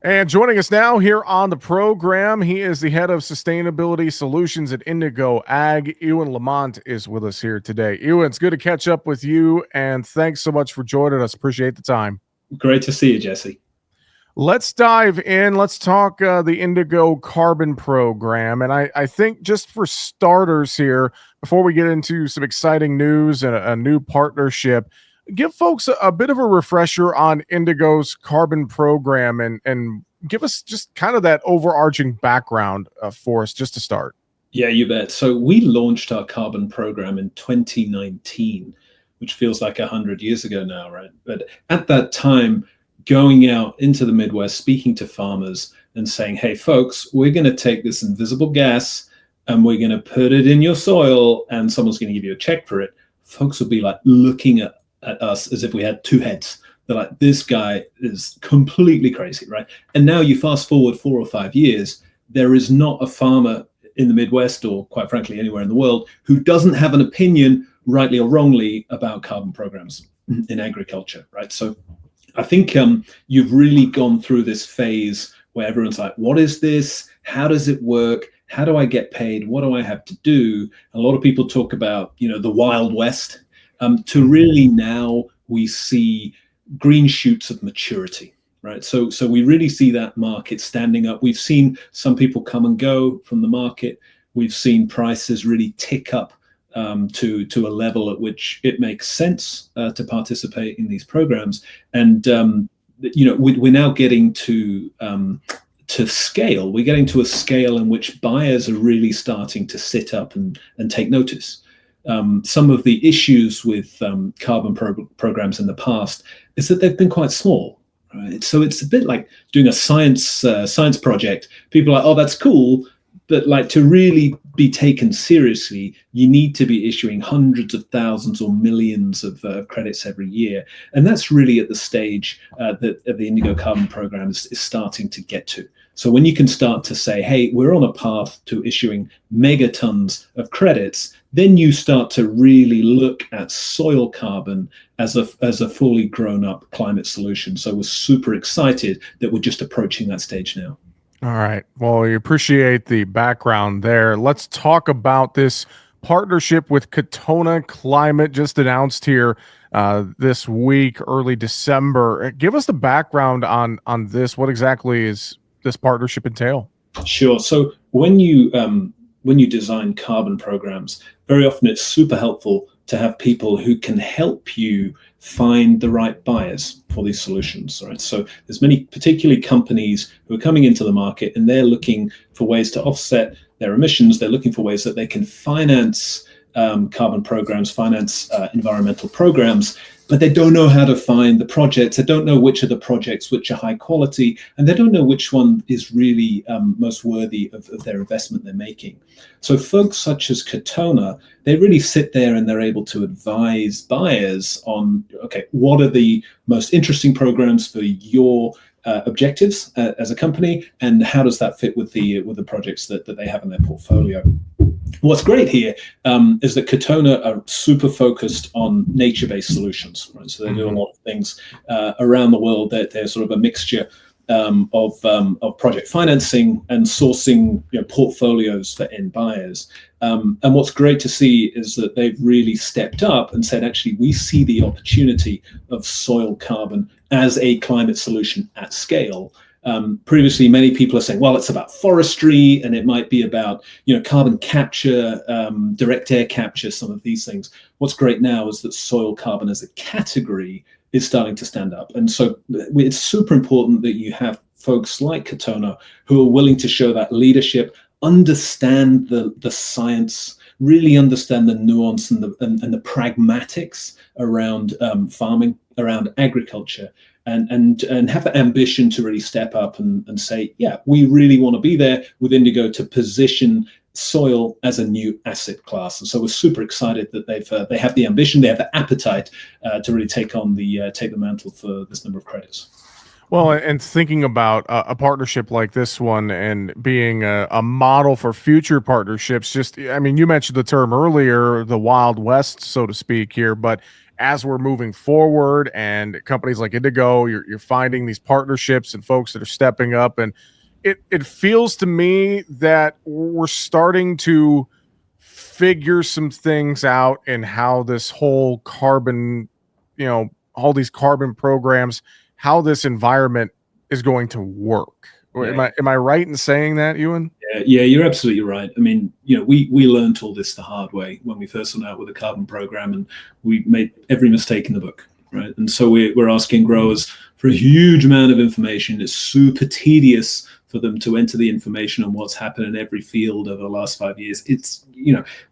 And joining us now here on the program, he is the head of sustainability solutions at Indigo Ag. Ewan Lamont is with us here today. Ewan, it's good to catch up with you, and thanks so much for joining us. Appreciate the time. Great to see you, Jesse. Let's dive in. Let's talk the Indigo Carbon Program. And I think just for starters here, before we get into some exciting news and a new partnership, give folks a bit of a refresher on Indigo's Carbon Program and give us just kind of that overarching background for us just to start. Yeah, you bet. So we launched our carbon program in 2019, which feels like 100 years ago now, right? But at that time, going out into the Midwest, speaking to farmers and saying, hey, folks, we're going to take this invisible gas and we're going to put it in your soil and someone's going to give you a check for it. Folks would be like looking at us as if we had two heads. They're like, this guy is completely crazy, right? And now you fast forward 4 or 5 years, there is not a farmer in the Midwest or quite frankly anywhere in the world who doesn't have an opinion, rightly or wrongly, about carbon programs in agriculture, right? So I think you've really gone through this phase where everyone's like, what is this? How does it work? How do I get paid? What do I have to do? A lot of people talk about, the Wild West. To really now we see green shoots of maturity, right? So we really see that market standing up. We've seen some people come and go from the market. We've seen prices really tick up to a level at which it makes sense to participate in these programs. And we're now getting to scale. We're getting to a scale in which buyers are really starting to sit up and take notice. Some of the issues with carbon programs in the past is that they've been quite small. Right? So it's a bit like doing a science project. People are like, oh, that's cool. But like to really be taken seriously, you need to be issuing hundreds of thousands or millions of credits every year. And that's really at the stage that the Indigo Carbon Program is starting to get to. So when you can start to say, hey, we're on a path to issuing megatons of credits, then you start to really look at soil carbon as a fully grown up climate solution. So we're super excited that we're just approaching that stage now. All right. Well, we appreciate the background there. Let's talk about this partnership with Katona Climate just announced here this week, early December. Give us the background on this. What exactly is this partnership entail? Sure. So when you design carbon programs, very often it's super helpful to have people who can help you find the right buyers for these solutions, right? So there's many, particularly companies who are coming into the market and they're looking for ways to offset their emissions. They're looking for ways that they can finance carbon programs, finance environmental programs, but they don't know how to find the projects. They don't know which of the projects which are high quality, and they don't know which one is really most worthy of their investment they're making. So folks such as Katona, they really sit there and they're able to advise buyers on, okay, what are the most interesting programs for your objectives as a company, and how does that fit with the projects that they have in their portfolio. What's great here is that Katona are super focused on nature-based solutions, right? So they do a lot of things around the world. They're sort of a mixture of project financing and sourcing portfolios for end buyers. And what's great to see is that they've really stepped up and said, actually, we see the opportunity of soil carbon as a climate solution at scale. Previously, many people are saying, well, it's about forestry and it might be about carbon capture, direct air capture, some of these things. What's great now is that soil carbon as a category is starting to stand up. And so it's super important that you have folks like Katona who are willing to show that leadership, understand the science, really understand the nuance and the pragmatics around farming, around agriculture, and have the ambition to really step up and say, yeah, we really want to be there with Indigo to position soil as a new asset class. And so we're super excited that they have the ambition, they have the appetite to really take the mantle for this number of credits. Well, and thinking about a partnership like this one and being a model for future partnerships, you mentioned the term earlier, the Wild West, so to speak here, but as we're moving forward, and companies like Indigo, you're finding these partnerships and folks that are stepping up, and it feels to me that we're starting to figure some things out in how this whole carbon, all these carbon programs, how this environment is going to work. Yeah. Am I right in saying that, Ewan? Yeah, you're absolutely right. I mean, we learned all this the hard way when we first went out with the carbon program, and we made every mistake in the book, right? And so we're asking growers for a huge amount of information. It's super tedious for them to enter the information on what's happened in every field over the last 5 years. It's,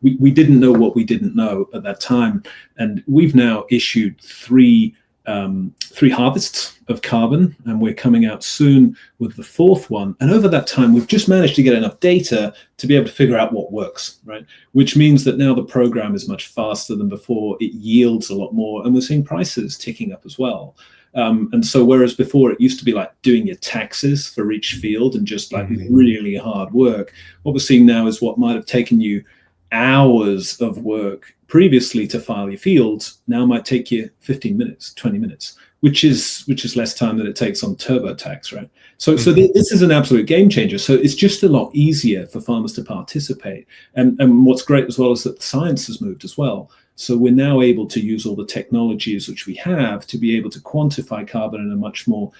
we didn't know what we didn't know at that time. And we've now issued three harvests of carbon, and we're coming out soon with the fourth one. And over that time, we've just managed to get enough data to be able to figure out what works, right? Which means that now the program is much faster than before. It yields a lot more, and we're seeing prices ticking up as well. And so whereas before it used to be like doing your taxes for each field and just like really hard work, what we're seeing now is what might have taken you hours of work previously to file your fields now might take you 15 minutes, 20 minutes, which is less time than it takes on TurboTax, right? So this is an absolute game changer. So it's just a lot easier for farmers to participate. And what's great as well is that the science has moved as well. So we're now able to use all the technologies which we have to be able to quantify carbon in a much more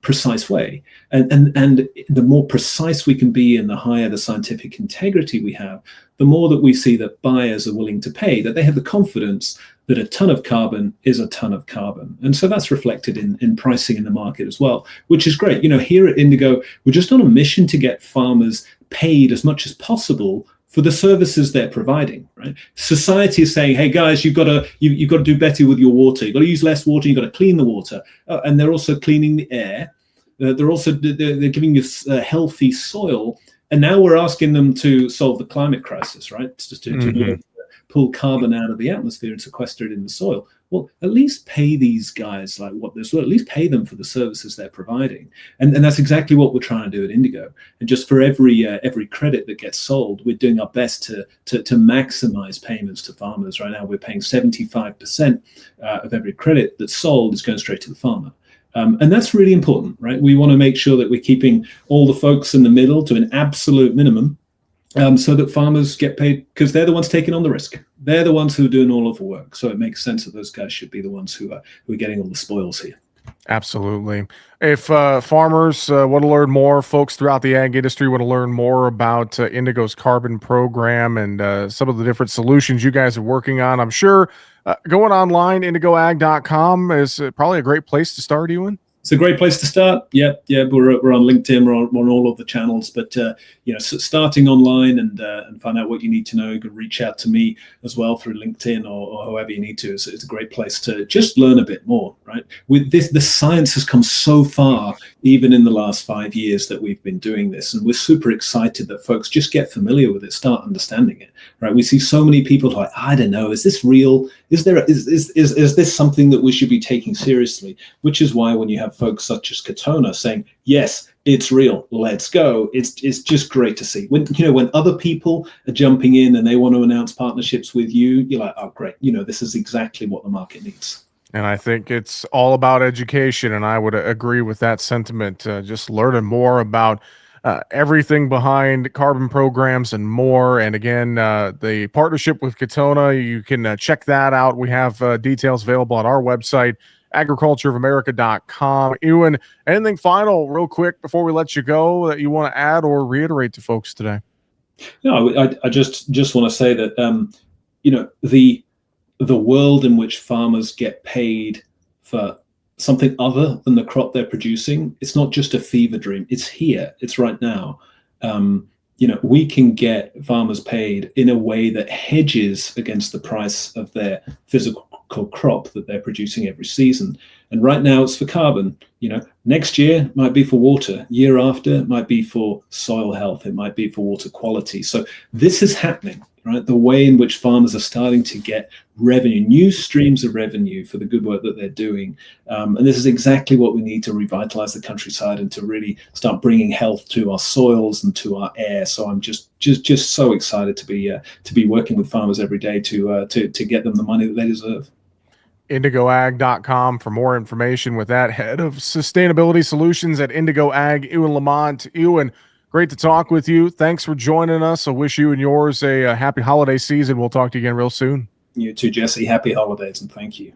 precise way. And the more precise we can be and the higher the scientific integrity we have, the more that we see that buyers are willing to pay, that they have the confidence that a ton of carbon is a ton of carbon. And so that's reflected in pricing in the market as well, which is great. Here at Indigo, we're just on a mission to get farmers paid as much as possible for the services they're providing, right? Society is saying, hey guys, you've got to do better with your water. You've got to use less water. You've got to clean the water, and they're also cleaning the air. They're giving you healthy soil, and now we're asking them to solve the climate crisis, right? To pull carbon out of the atmosphere and sequester it in the soil. Well, at least pay these guys like what they're, at least pay them for the services they're providing. And that's exactly what we're trying to do at Indigo. And just for every credit that gets sold, we're doing our best to maximize payments to farmers. Right now, we're paying 75% of every credit that's sold is going straight to the farmer. And that's really important, right? We want to make sure that we're keeping all the folks in the middle to an absolute minimum, so that farmers get paid, because they're the ones taking on the risk. They're the ones who are doing all of the work. So it makes sense that those guys should be the ones who are getting all the spoils here. Absolutely. If farmers want to learn more, folks throughout the ag industry want to learn more about Indigo's carbon program and some of the different solutions you guys are working on, I'm sure going online, indigoag.com is probably a great place to start, Ewan. It's a great place to start. Yeah. We're on LinkedIn. We're on all of the channels. But starting online and find out what you need to know. You can reach out to me as well through LinkedIn or however you need to. It's a great place to just learn a bit more. Right. With this, the science has come so far, even in the last 5 years that we've been doing this, and we're super excited that folks just get familiar with it, start understanding it. Right. We see so many people who are like, I don't know, is this real? Is this something that we should be taking seriously? Which is why when you have folks such as Katona saying, yes, it's real, let's go, it's just great to see. When other people are jumping in and they want to announce partnerships with you, you're like, oh great, this is exactly what the market needs. And I think it's all about education, and I would agree with that sentiment. Just learning more about everything behind carbon programs and more. And again, the partnership with Katona, you can check that out. We have details available on our website, agricultureofamerica.com. Ewan, anything final real quick before we let you go that you want to add or reiterate to folks today? No, I just want to say that the world in which farmers get paid for something other than the crop they're producing, it's not just a fever dream. It's here. It's right now. We can get farmers paid in a way that hedges against the price of their physical crop that they're producing every season. And right now it's for carbon. Next year might be for water. Year after it might be for soil health. It might be for water quality. So this is happening, right? The way in which farmers are starting to get revenue, new streams of revenue for the good work that they're doing. And this is exactly what we need to revitalize the countryside and to really start bringing health to our soils and to our air. So I'm just so excited to be working with farmers every day to get them the money that they deserve. indigoag.com for more information with that head of sustainability solutions at Indigo Ag, Ewan Lamont. Ewan, great to talk with you. Thanks for joining us. I wish you and yours a happy holiday season. We'll talk to you again real soon. You too, Jesse. Happy holidays and thank you.